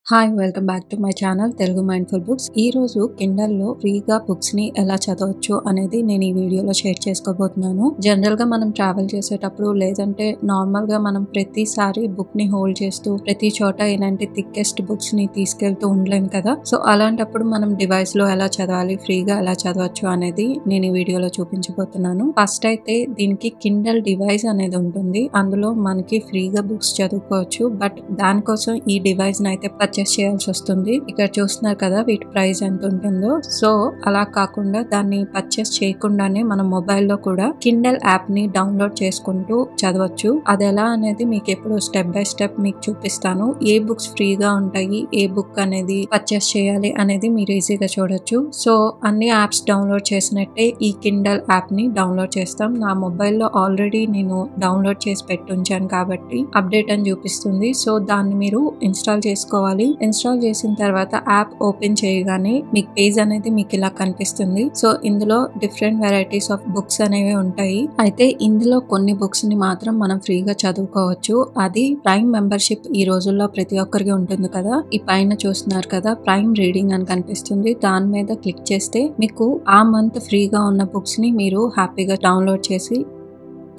Hi welcome back to my channel Telugu mindful books. ఈ రోజు కిండల్లో ఫ్రీగా బుక్స్ ని ఎలా చదవచ్చు అనేది నేను ఈ వీడియోలో షేర్ చేసుకోబోతున్నాను. జనరల్ గా మనం ట్రావెల్ చేసేటప్పుడు లేదంటే నార్మల్ గా మనం ప్రతిసారి బుక్ ని హోల్డ్ చేస్తూ ప్రతి చోట ఇలాంటి థిక్కెస్ట్ బుక్స్ ని తీసుకెళ్తూ ఉండలేం కదా. సో అలాంటప్పుడు మనం డివైస్ లో ఎలా చదవాలి, ఫ్రీగా ఎలా చదవచ్చు అనేది నేను ఈ వీడియోలో చూపించబోతున్నాను. ఫస్ట్ అయితే దీనికి కిండల్ డివైస్ అనేది ఉంటుంది. అందులో మనకి ఫ్రీగా బుక్స్ చదువుకోవచ్చు. బట్ దానికోసం ఈ డివైస్ ని అయితే పర్చేస్ చేయాల్సి వస్తుంది. ఇక్కడ చూస్తున్నారు కదా వీటి ప్రైస్ ఎంత ఉంటుందో. సో అలా కాకుండా దాన్ని పర్చేస్ చేయకుండానే మన మొబైల్లో కూడా కిండల్ యాప్ ని డౌన్లోడ్ చేసుకుంటూ చదవచ్చు. అది ఎలా అనేది మీకు ఎప్పుడు స్టెప్ బై స్టెప్ మీకు చూపిస్తాను. ఏ బుక్స్ ఫ్రీగా ఉంటాయి, ఏ బుక్ అనేది పర్చేస్ చేయాలి అనేది మీరు ఈజీగా చూడొచ్చు. సో అన్ని యాప్స్ డౌన్లోడ్ చేసినట్టే ఈ కిండల్ యాప్ ని డౌన్లోడ్ చేస్తాం. నా మొబైల్లో ఆల్రెడీ నేను డౌన్లోడ్ చేసి పెట్టుంచాను కాబట్టి అప్డేట్ అని చూపిస్తుంది. సో దాన్ని మీరు ఇన్స్టాల్ చేసుకోవాలి. ఇన్స్టాల్ చేసిన తర్వాత యాప్ ఓపెన్ చేయగానే మీకు పేజ్ అనేది మీకు ఇలా కనిపిస్తుంది. సో ఇందులో డిఫరెంట్ వెరైటీస్ ఆఫ్ బుక్స్ అనేవి ఉంటాయి. అయితే ఇందులో కొన్ని బుక్స్ ని మాత్రం మనం ఫ్రీగా చదువుకోవచ్చు. అది ప్రైమ్ మెంబర్షిప్ ఈ రోజుల్లో ప్రతి ఒక్కరికి ఉంటుంది కదా. ఈ పైన చూస్తున్నారు కదా ప్రైమ్ రీడింగ్ అని కనిపిస్తుంది. దాని మీద క్లిక్ చేస్తే మీకు ఆ మంత్ ఫ్రీగా ఉన్న బుక్స్ ని మీరు హ్యాపీగా డౌన్లోడ్ చేసి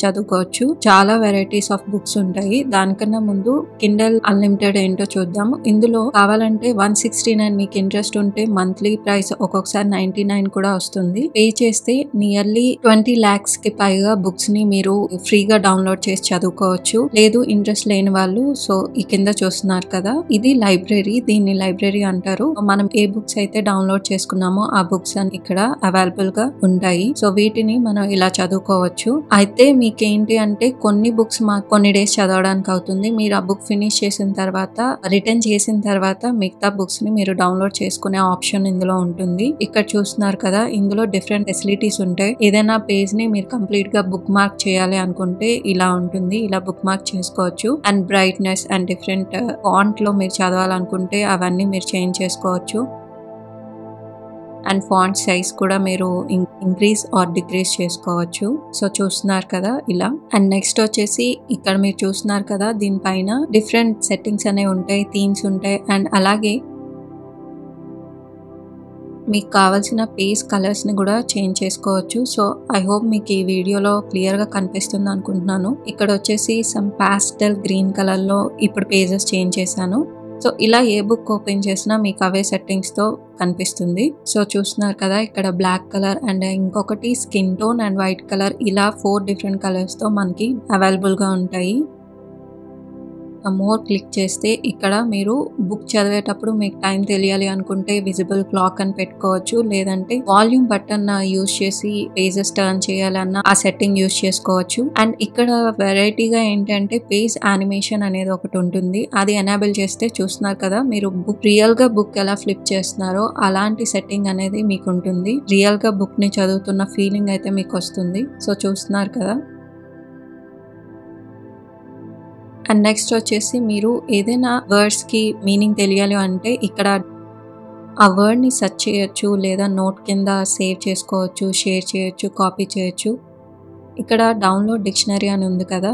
చదువుకోవచ్చు. చాలా వెరైటీస్ ఆఫ్ బుక్స్ ఉంటాయి. దానికన్నా ముందు కిండల్ అన్లిమిటెడ్ ఏంటో చూద్దాము. ఇందులో కావాలంటే 169 మీకు ఇంట్రెస్ట్ ఉంటే మంత్లీ ప్రైస్ ఒక్కొక్కసారి 99 కూడా వస్తుంది. పే చేస్తే నియర్లీ 20 lakhs కి పైగా బుక్స్ ని మీరు ఫ్రీగా డౌన్లోడ్ చేసి చదువుకోవచ్చు. లేదు ఇంట్రెస్ట్ లేని వాళ్ళు సో ఈ కింద చూస్తున్నారు కదా ఇది లైబ్రరీ. దీన్ని లైబ్రరీ అంటారు. మనం ఏ బుక్స్ అయితే డౌన్లోడ్ చేసుకున్నామో ఆ బుక్స్ అని ఇక్కడ అవైలబుల్ గా ఉంటాయి. సో వీటిని మనం ఇలా చదువుకోవచ్చు. అయితే మీకేంటి అంటే కొన్ని బుక్స్ మాకు కొన్ని డేస్ చదవడానికి అవుతుంది. మీరు ఆ బుక్ ఫినిష్ చేసిన తర్వాత రిటర్న్ చేసిన తర్వాత మిగతా బుక్స్ ని మీరు డౌన్లోడ్ చేసుకునే ఆప్షన్ ఇందులో ఉంటుంది. ఇక్కడ చూస్తున్నారు కదా ఇందులో డిఫరెంట్ ఫెసిలిటీస్ ఉంటాయి. ఏదైనా పేజ్ ని మీరు కంప్లీట్ గా బుక్ మార్క్ చేయాలి అనుకుంటే ఇలా ఉంటుంది. ఇలా బుక్ మార్క్ చేసుకోవచ్చు. And brightness and different font లో మీరు చదవాలనుకుంటే అవన్నీ మీరు చేంజ్ చేసుకోవచ్చు. అండ్ ఫాంట్ సైజ్ కూడా మీరు ఇంక్రీజ్ ఆర్ డిక్రీజ్ చేసుకోవచ్చు. సో చూస్తున్నారు కదా ఇలా. అండ్ నెక్స్ట్ వచ్చేసి ఇక్కడ మీరు చూస్తున్నారు కదా దీనిపైన డిఫరెంట్ సెట్టింగ్స్ అనేవి ఉంటాయి, థీమ్స్ ఉంటాయి. అండ్ అలాగే మీకు కావాల్సిన పేజ్ కలర్స్ ని కూడా చేంజ్ చేసుకోవచ్చు. సో ఐ హోప్ మీకు ఈ వీడియోలో క్లియర్ గా కనిపిస్తుంది అనుకుంటున్నాను. ఇక్కడ వచ్చేసి సమ్ పాస్టల్ గ్రీన్ కలర్ లో ఇప్పుడు పేజెస్ చేంజ్ చేశాను. సో ఇలా ఏ బుక్ ఓపెన్ చేసినా మీకు అవే సెట్టింగ్స్ తో కనిపిస్తుంది. సో చూస్తున్నారు కదా ఇక్కడ బ్లాక్ కలర్ అండ్ ఇంకొకటి skin tone and white colour ఇలా 4 డిఫరెంట్ కలర్స్ తో మనకి అవైలబుల్ గా ఉంటాయి. మోర్ క్లిక్ చేస్తే ఇక్కడ మీరు బుక్ చదివేటప్పుడు మీకు టైం తెలియాలి అనుకుంటే విజిబుల్ క్లాక్ అని పెట్టుకోవచ్చు. లేదంటే వాల్యూమ్ బటన్ యూజ్ చేసి పేజెస్ టర్న్ చేయాలన్నా ఆ సెట్టింగ్ యూజ్ చేసుకోవచ్చు. అండ్ ఇక్కడ వెరైటీగా ఏంటంటే పేజ్ యానిమేషన్ అనేది ఒకటి ఉంటుంది. అది ఎనేబుల్ చేస్తే చూస్తున్నారు కదా మీరు బుక్ రియల్ గా బుక్ ఎలా ఫ్లిప్ చేస్తున్నారో అలాంటి సెట్టింగ్ అనేది మీకు ఉంటుంది. రియల్ గా బుక్ ని చదువుతున్న ఫీలింగ్ అయితే మీకు వస్తుంది. సో చూస్తున్నారు కదా. అండ్ నెక్స్ట్ వచ్చేసి మీరు ఏదైనా వర్డ్స్ కి మీనింగ్ తెలియాలి అంటే ఇక్కడ ఆ వర్డ్ ని సెర్చ్ చేయొచ్చు. లేదా నోట్ కింద సేవ్ చేసుకోవచ్చు, షేర్ చేయొచ్చు, కాపీ చేయొచ్చు. ఇక్కడ డౌన్లోడ్ డిక్షనరీ అని ఉంది కదా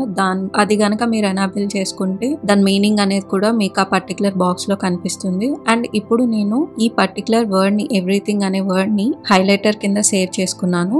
అది గనక మీరు ఎనేబుల్ చేసుకుంటే దాని మీనింగ్ అనేది కూడా మీకు ఆ పర్టికులర్ బాక్స్ లో కనిపిస్తుంది. అండ్ ఇప్పుడు నేను ఈ పర్టికులర్ వర్డ్ ని ఎవ్రీథింగ్ అనే వర్డ్ ని హైలైటర్ కింద సేవ్ చేసుకున్నాను.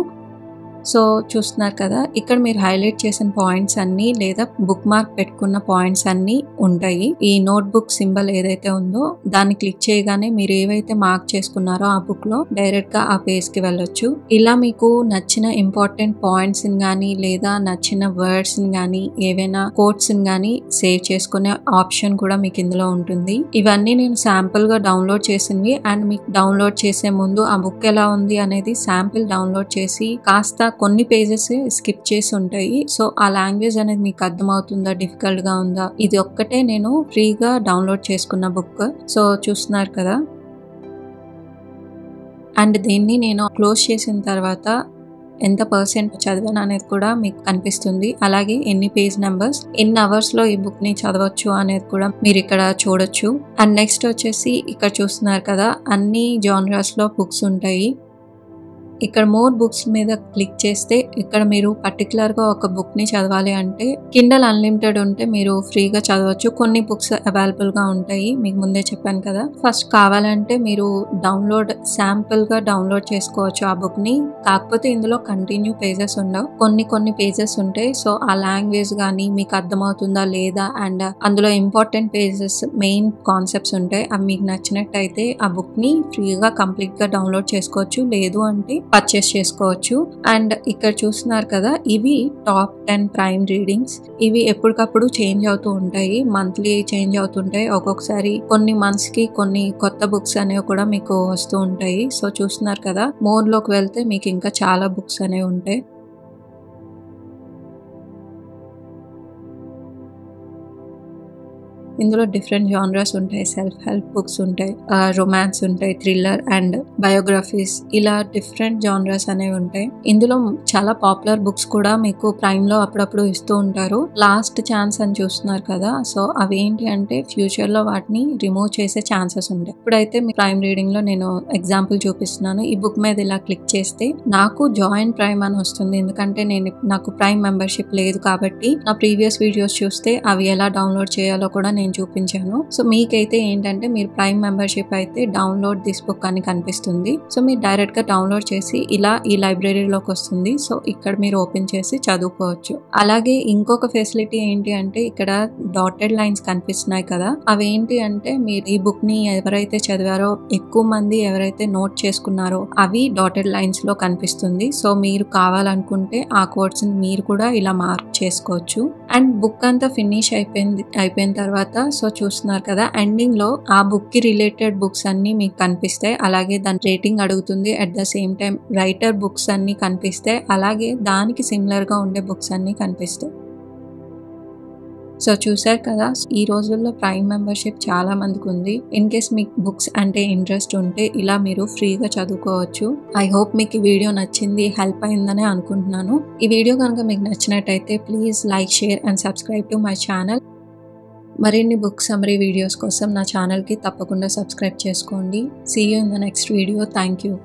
సో చూస్తున్నారు కదా ఇక్కడ మీరు హైలైట్ చేసిన పాయింట్స్ అన్ని లేదా బుక్ మార్క్ పెట్టుకున్న పాయింట్స్ అన్ని ఉంటాయి. ఈ నోట్ బుక్ సింబల్ ఏదైతే ఉందో దాన్ని క్లిక్ చేయగానే మీరు ఏవైతే మార్క్ చేసుకున్నారో ఆ బుక్ లో డైరెక్ట్ గా ఆ పేజ్ కి వెళ్ళొచ్చు. ఇలా మీకు నచ్చిన ఇంపార్టెంట్ పాయింట్స్ గానీ లేదా నచ్చిన వర్డ్స్ గానీ ఏవైనా కోట్స్ గానీ సేవ్ చేసుకునే ఆప్షన్ కూడా మీకు ఇందులో ఉంటుంది. ఇవన్నీ నేను శాంపుల్ గా డౌన్లోడ్ చేసినవి. అండ్ మీకు డౌన్లోడ్ చేసే ముందు ఆ బుక్ ఎలా ఉంది అనేది శాంపిల్ డౌన్లోడ్ చేసి కాస్త కొన్ని పేజెస్ స్కిప్ చేసి ఉంటాయి. సో ఆ లాంగ్వేజ్ అనేది మీకు అర్థమవుతుందా, డిఫికల్ట్ గా ఉందా, ఇది ఒక్కటే నేను ఫ్రీగా డౌన్లోడ్ చేసుకున్న బుక్. సో చూస్తున్నారు కదా. అండ్ దీన్ని నేను క్లోజ్ చేసిన తర్వాత ఎంత పర్సెంట్ చదివాను అనేది కూడా మీకు కనిపిస్తుంది. అలాగే ఎన్ని పేజ్ నెంబర్స్, ఎన్ని అవర్స్ లో ఈ బుక్ ని చదవచ్చు అనేది కూడా మీరు ఇక్కడ చూడొచ్చు. అండ్ నెక్స్ట్ వచ్చేసి ఇక్కడ చూస్తున్నారు కదా అన్ని జానరాస్ లో బుక్స్ ఉంటాయి. ఇక్కడ మోర్ బుక్స్ మీద క్లిక్ చేస్తే ఇక్కడ మీరు పర్టికులర్గా ఒక బుక్ని చదవాలి అంటే కిండల్ అన్లిమిటెడ్ ఉంటే మీరు ఫ్రీగా చదవచ్చు. కొన్ని బుక్స్ అవైలబుల్గా ఉంటాయి, మీకు ముందే చెప్పాను కదా. ఫస్ట్ కావాలంటే మీరు శాంపుల్గా డౌన్లోడ్ చేసుకోవచ్చు ఆ బుక్ని. కాకపోతే ఇందులో కంటిన్యూ పేజెస్ ఉండవు, కొన్ని పేజెస్ ఉంటాయి. సో ఆ లాంగ్వేజ్ కానీ మీకు అర్థమవుతుందా లేదా అండ్ అందులో ఇంపార్టెంట్ పేజెస్ మెయిన్ కాన్సెప్ట్స్ ఉంటాయి. అవి మీకు నచ్చినట్టయితే ఆ బుక్ని ఫ్రీగా కంప్లీట్గా డౌన్లోడ్ చేసుకోవచ్చు, లేదు అంటే పర్చేస్ చేసుకోవచ్చు. అండ్ ఇక్కడ చూస్తున్నారు కదా, ఇవి టాప్ 10 ప్రైమ్ రీడింగ్స్. ఇవి ఎప్పటికప్పుడు చేంజ్ అవుతూ ఉంటాయి, మంత్లీ చేంజ్ అవుతుంటాయి. ఒక్కొక్కసారి కొన్ని మంత్స్ కి కొన్ని కొత్త బుక్స్ అనేవి కూడా మీకు వస్తూ ఉంటాయి. సో చూస్తున్నారు కదా, మోర్ లోకి వెళ్తే మీకు ఇంకా చాలా బుక్స్ అనేవి ఉంటాయి. ఇందులో డిఫరెంట్ జానర్స్ ఉంటాయి, సెల్ఫ్ హెల్ప్ బుక్స్ ఉంటాయి, రొమాన్స్ ఉంటాయి, థ్రిల్లర్ అండ్ బయోగ్రఫీస్, ఇలా డిఫరెంట్ జానర్స్ అనేవి ఉంటాయి. ఇందులో చాలా పాపులర్ బుక్స్ కూడా మీకు ప్రైమ్ లో అప్పుడప్పుడు ఇస్తూ ఉంటారు. లాస్ట్ ఛాన్స్ అని చూస్తున్నారు కదా, సో అవేంటి అంటే ఫ్యూచర్ లో వాటిని రిమూవ్ చేసే ఛాన్సెస్ ఉంటాయి. ఇప్పుడైతే మీ ప్రైమ్ రీడింగ్ లో నేను ఎగ్జాంపుల్ చూపిస్తున్నాను. ఈ బుక్ మీద ఇలా క్లిక్ చేస్తే నాకు జాయిన్ ప్రైమ్ అని వస్తుంది, ఎందుకంటే నాకు ప్రైమ్ మెంబర్షిప్ లేదు కాబట్టి. నా ప్రీవియస్ వీడియోస్ చూస్తే అవి ఎలా డౌన్లోడ్ చేయాలో కూడా నేను చూపించాను. సో మీకైతే ఏంటంటే మీరు ప్రైమ్ మెంబర్షిప్ అయితే డౌన్లోడ్ దిస్ బుక్ అని కనిపిస్తుంది. సో మీరు డైరెక్ట్ గా డౌన్లోడ్ చేసి ఇలా ఈ లైబ్రరీలోకి వస్తుంది. సో ఇక్కడ మీరు ఓపెన్ చేసి చదువుకోవచ్చు. అలాగే ఇంకొక ఫెసిలిటీ ఏంటి అంటే ఇక్కడ డాటెడ్ లైన్స్ కనిపిస్తున్నాయి కదా, అవేంటి అంటే మీరు ఈ బుక్ ని ఎవరైతే చదివారో, ఎక్కువ మంది ఎవరైతే నోట్ చేసుకున్నారో అవి డాటెడ్ లైన్స్ లో కనిపిస్తుంది. సో మీరు కావాలనుకుంటే ఆ కోడ్స్ ని మీరు కూడా ఇలా మార్క్ చేసుకోవచ్చు. అండ్ బుక్ అంతా ఫినిష్ అయిపోయిన తర్వాత సో చూస్తున్నారు కదా, ఎండింగ్ లో ఆ బుక్ కి రిలేటెడ్ బుక్స్ అన్ని మీకు కనిపిస్తాయి. అలాగే దాని రేటింగ్ అడుగుతుంది. At the same time writer books అన్ని కనిపిస్తాయి. అలాగే దానికి సిమిలర్ గా ఉండే బుక్స్ అన్ని కనిపిస్తాయి. సో చూసారు కదా, ఈ రోజుల్లో ప్రైమ్ మెంబర్షిప్ చాలా మందికి ఉంది. ఇన్ కేస్ మీకు బుక్స్ అంటే ఇంట్రెస్ట్ ఉంటే ఇలా మీరు ఫ్రీగా చదువుకోవచ్చు. ఐ హోప్ మీకు ఈ వీడియో నచ్చింది, హెల్ప్ అయిందని అనుకుంటున్నాను. ఈ వీడియో కనుక మీకు నచ్చినట్టయితే please like, share and subscribe to my channel. మరిన్ని బుక్ సమ్మరీ వీడియోస్ కోసం నా ఛానల్కి తప్పకుండా సబ్స్క్రైబ్ చేసుకోండి. See you in the next video. Thank you.